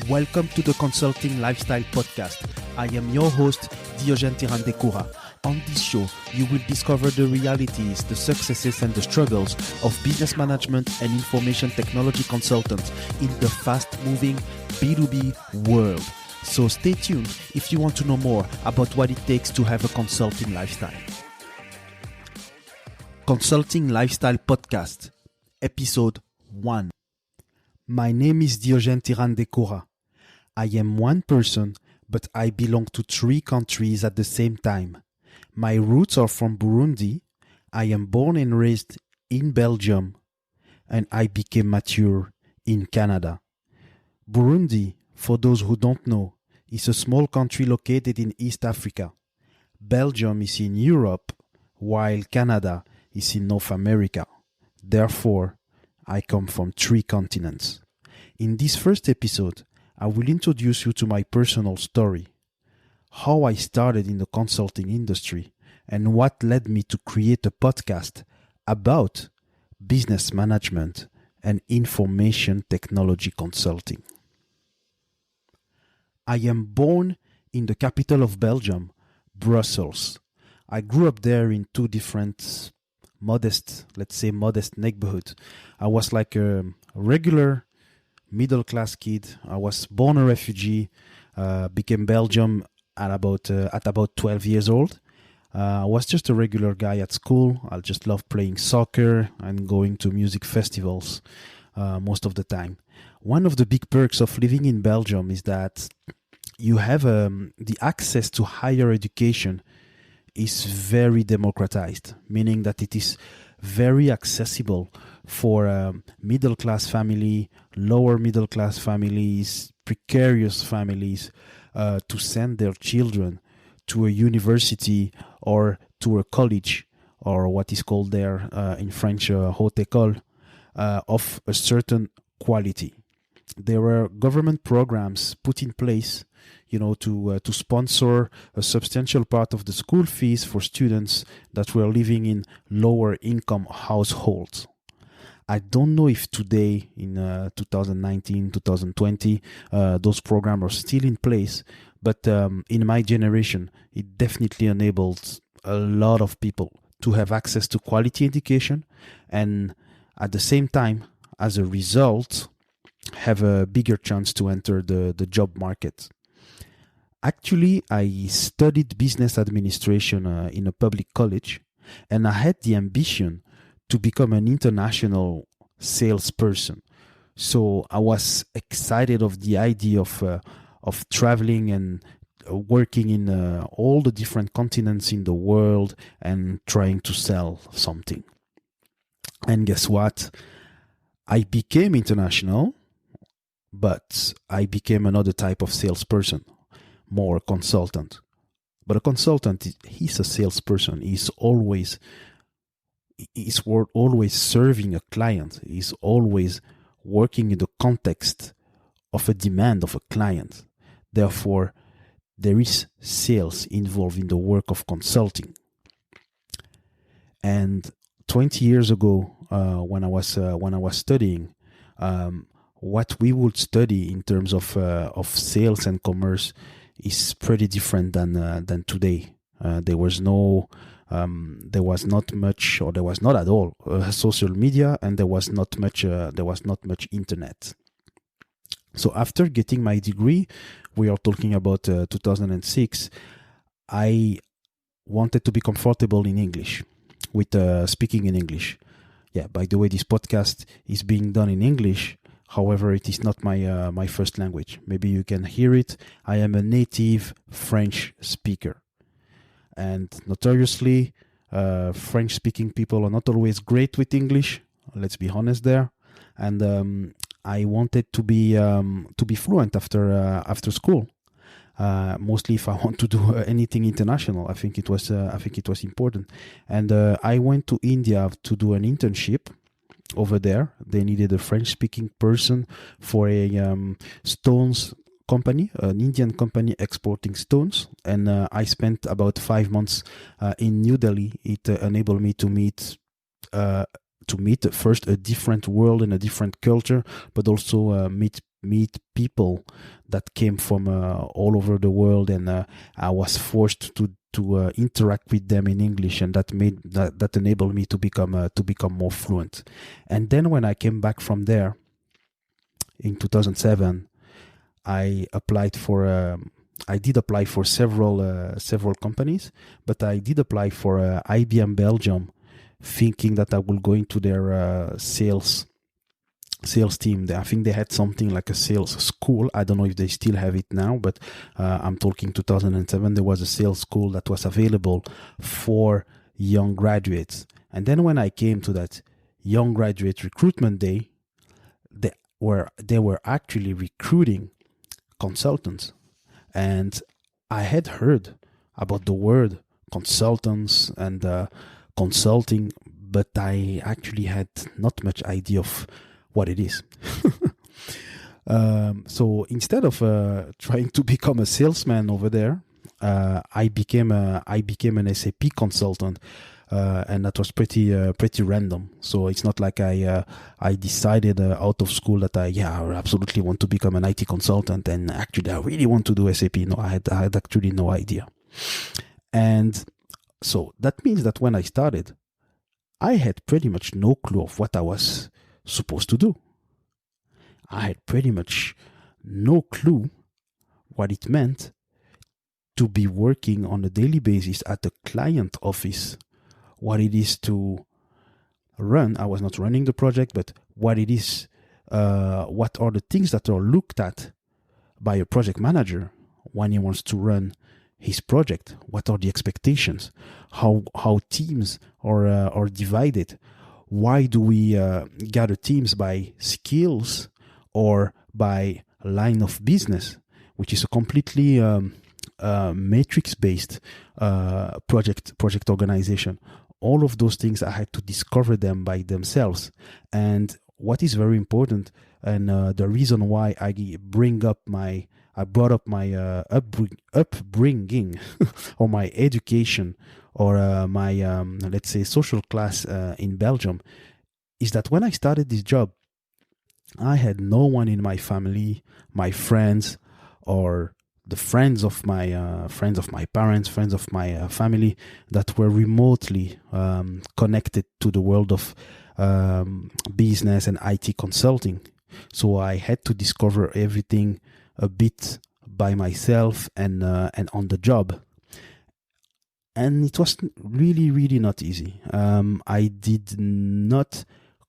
Welcome to the Consulting Lifestyle Podcast. I am your host, Diogène Ntirandekura. On this show, you will discover the realities, the successes and the struggles of business management and information technology consultants in the fast-moving B2B world. So stay tuned if you want to know more about what it takes to have a consulting lifestyle. Consulting Lifestyle Podcast, Episode 1. My name is Diogène Ntirandekura. I am one person, but I belong to 3 countries at the same time. My roots are from Burundi. I am born and raised in Belgium, and I became mature in Canada. Burundi, for those who don't know, is a small country located in East Africa. Belgium is in Europe, while Canada is in North America. Therefore, I come from 3 continents. In this first episode, I will introduce you to my personal story, how I started in the consulting industry, and what led me to create a podcast about business management and information technology consulting. I am born in the capital of Belgium, Brussels. I grew up there in 2 different modest neighborhoods. I was like a regular middle-class kid. I was born a refugee, became Belgium at about 12 years old. I was just a regular guy at school. I just loved playing soccer and going to music festivals most of the time. One of the big perks of living in Belgium is that you have the access to higher education is very democratized, meaning that it is very accessible for middle-class family, lower middle-class families, precarious families to send their children to a university or to a college, or what is called there in French, haute école, of a certain quality. There were government programs put in place, to sponsor a substantial part of the school fees for students that were living in lower income households. I don't know if today, in 2019, 2020, those programs are still in place, but in my generation, it definitely enabled a lot of people to have access to quality education, and at the same time, as a result, have a bigger chance to enter the job market. Actually, I studied business administration in a public college, and I had the ambition to become an international salesperson. So I was excited of the idea of traveling and working in all the different continents in the world and trying to sell something. And guess what? I became international, but I became another type of salesperson. More a consultant. But a consultant, he's a salesperson. He's always serving a client. He's always working in the context of a demand of a client. Therefore, there is sales involved in the work of consulting. And 20 years ago, when I was studying, what we would study in terms of sales and commerce is pretty different than today. There was not much, or there was not at all social media, and there was not much internet. So after getting my degree, we are talking about 2006, I wanted to be comfortable in English, with speaking in English. Yeah, by the way, this podcast is being done in English. However, it is not my first language. Maybe you can hear it. I am a native French speaker. And notoriously, French-speaking people are not always great with English. Let's be honest there. And I wanted to be fluent after school. Mostly if I want to do anything international, I think it was important. And I went to India to do an internship. Over there, they needed a French-speaking person for a stones company, an Indian company exporting stones. And I spent about 5 months in New Delhi. It enabled me to meet first a different world and a different culture, but also meet meet people that came from all over the world, and I was forced to interact with them in English, and that enabled me to become more fluent. And then when I came back from there in 2007, I did apply for several companies, but I did apply for IBM Belgium, thinking that I will go into their sales team. I think they had something like a sales school. I don't know if they still have it now, but I'm talking 2007. There was a sales school that was available for young graduates. And then when I came to that young graduate recruitment day, they were actually recruiting consultants. And I had heard about the word consultants and consulting, but I actually had not much idea of what it is. So instead of trying to become a salesman over there, I became an SAP consultant, and that was pretty random. So it's not like I decided out of school that I absolutely want to become an IT consultant, and actually I really want to do SAP. No, I had actually no idea. And so that means that when I started, I had pretty much no clue of what I was supposed to do. I had pretty much no clue what it meant to be working on a daily basis at the client office, what it is to run. I was not running the project, but what it is, what are the things that are looked at by a project manager when he wants to run his project? What are the expectations? How teams are divided? Why do we gather teams by skills or by line of business, which is a completely matrix-based project organization? All of those things, I had to discover them by themselves. And what is very important, and the reason why I brought up my upbringing or my education or my let's say social class in Belgium, is that when I started this job, I had no one in my family, my friends, or the friends of my parents, friends of my family, that were remotely connected to the world of business and IT consulting. So I had to discover everything a bit by myself and on the job. And it was really, really not easy. I did not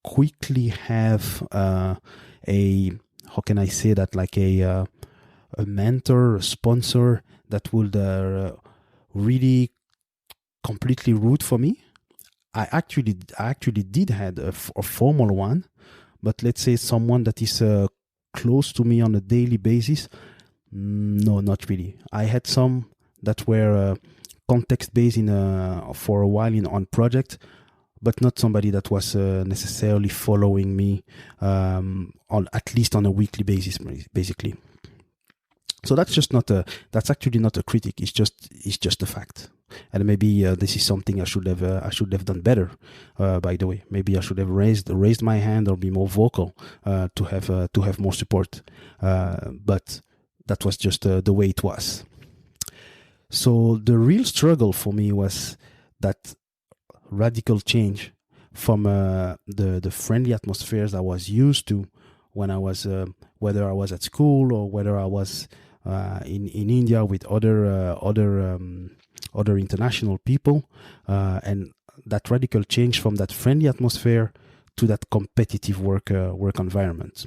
quickly have how can I say that, like a mentor, a sponsor that would really completely root for me. I actually did had a formal one, but let's say someone that is close to me on a daily basis, no, not really. I had some that were context based for a while on project, but not somebody that was necessarily following me on at least on a weekly basis, basically. So that's actually not a critic. It's just a fact. And maybe this is something I should have done better. By the way, maybe I should have raised my hand or be more vocal to have more support. But that was just the way it was. So the real struggle for me was that radical change from the friendly atmospheres I was used to when I was whether I was at school or whether I was in India with other international people, and that radical change from that friendly atmosphere to that competitive work environment.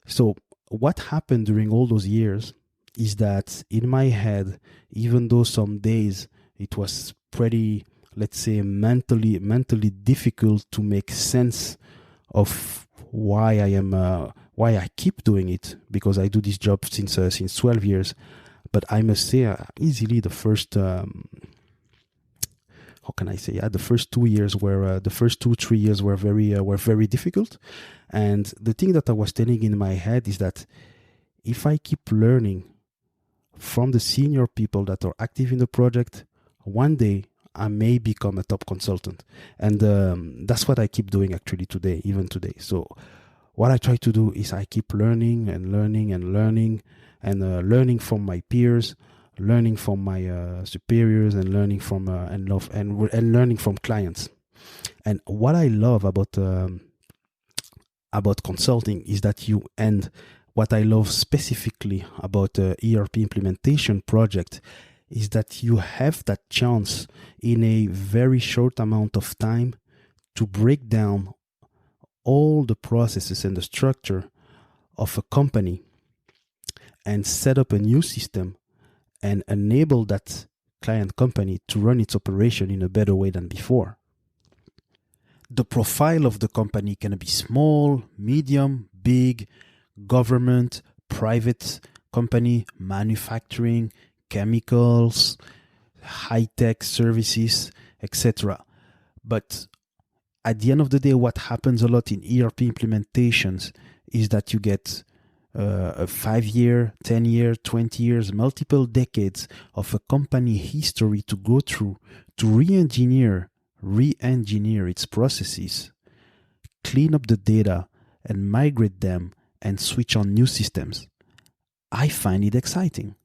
So what happened during all those years is that in my head, even though some days it was pretty, let's say, mentally difficult to make sense of why I keep doing it, because I do this job since 12 years. But I must say, easily the first, how can I say? The first 2 years were, the first 2-3 years were very difficult. And the thing that I was telling in my head is that if I keep learning from the senior people that are active in the project, one day I may become a top consultant. And that's what I keep doing actually today, even today. So what I try to do is I keep learning and learning and learning, and learning from my peers, learning from my superiors, and learning from and learning from clients. And what I love about consulting is that what I love specifically about ERP implementation project is that you have that chance in a very short amount of time to break down all the processes and the structure of a company and set up a new system and enable that client company to run its operation in a better way than before. The profile of the company can be small, medium, big, government, private company, manufacturing, chemicals, high-tech services, etc. But at the end of the day, what happens a lot in ERP implementations is that you get a 5-year, 10-year, 20 years, multiple decades of a company history to go through to re-engineer its processes, clean up the data, and migrate them and switch on new systems. I find it exciting.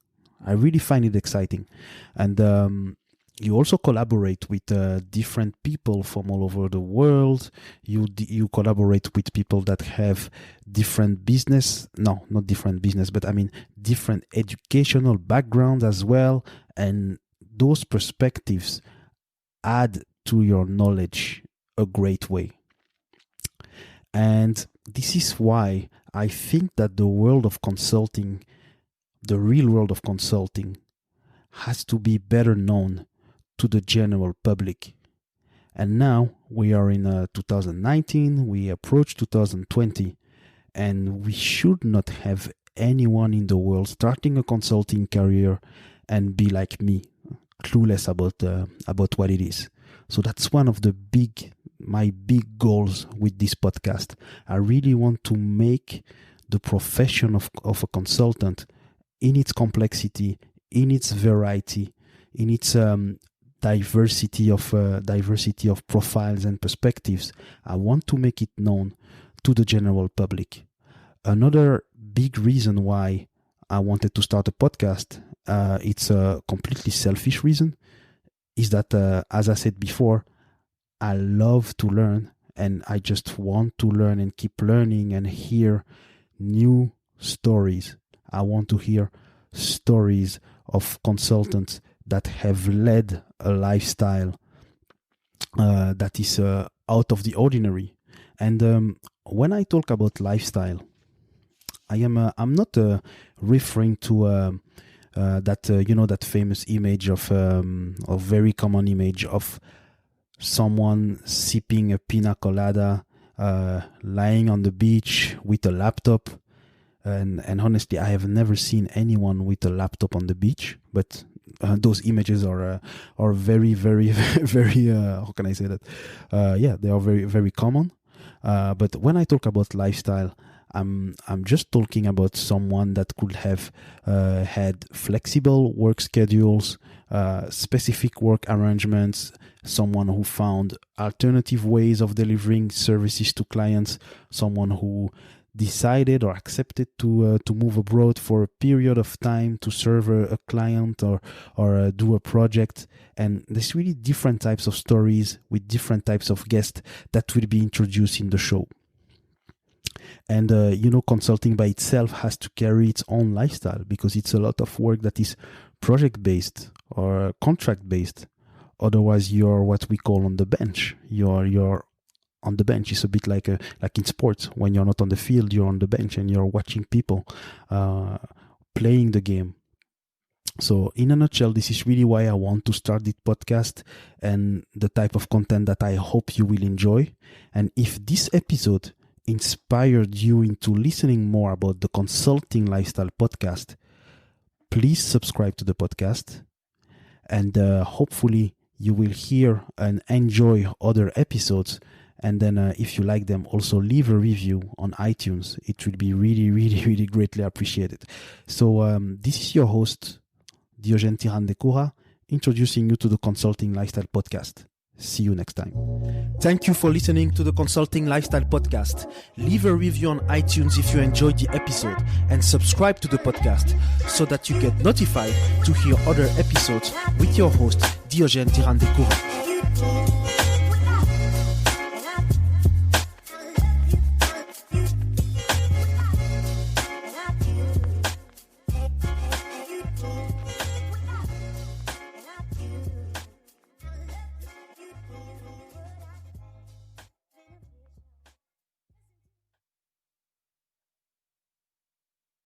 I really find it exciting. And you also collaborate with different people from all over the world. You collaborate with people that have different not different business, but I mean different educational backgrounds as well. And those perspectives add to your knowledge a great way. And this is why I think that the world of consulting, the real world of consulting, has to be better known to the general public. And now we are in 2019, we approach 2020, and we should not have anyone in the world starting a consulting career and be like me, clueless about what it is. So that's one of my big goals with this podcast. I really want to make the profession of a consultant, in its complexity, in its variety, in its diversity of profiles and perspectives, I want to make it known to the general public. Another big reason why I wanted to start a podcast, it's a completely selfish reason, is that, as I said before, I love to learn, and I just want to learn and keep learning and hear new stories. I want to hear stories of consultants that have led a lifestyle that is out of the ordinary. And when I talk about lifestyle, I'm not referring to that famous image of a very common image of someone sipping a pina colada, lying on the beach with a laptop. And honestly, I have never seen anyone with a laptop on the beach, but those images are very, very, very, how can I say that? They are very, very common. But when I talk about lifestyle, I'm just talking about someone that could have had flexible work schedules, specific work arrangements, someone who found alternative ways of delivering services to clients, someone who decided or accepted to move abroad for a period of time to serve a client or do a project. And there's really different types of stories with different types of guests that will be introduced in the show. And consulting by itself has to carry its own lifestyle, because it's a lot of work that is project based or contract based. Otherwise, you're what we call on the bench. You're on the bench. It's a bit like in sports. When you're not on the field, you're on the bench and you're watching people playing the game. So in a nutshell, this is really why I want to start this podcast and the type of content that I hope you will enjoy. And if this episode inspired you into listening more about the Consulting Lifestyle Podcast, please subscribe to the podcast. And hopefully you will hear and enjoy other episodes. And then if you like them, also leave a review on iTunes. It will be really, really, really greatly appreciated. So this is your host, Diogène Ntirandekura, introducing you to the Consulting Lifestyle Podcast. See you next time. Thank you for listening to the Consulting Lifestyle Podcast. Leave a review on iTunes if you enjoyed the episode and subscribe to the podcast so that you get notified to hear other episodes with your host, Diogène Ntirandekura.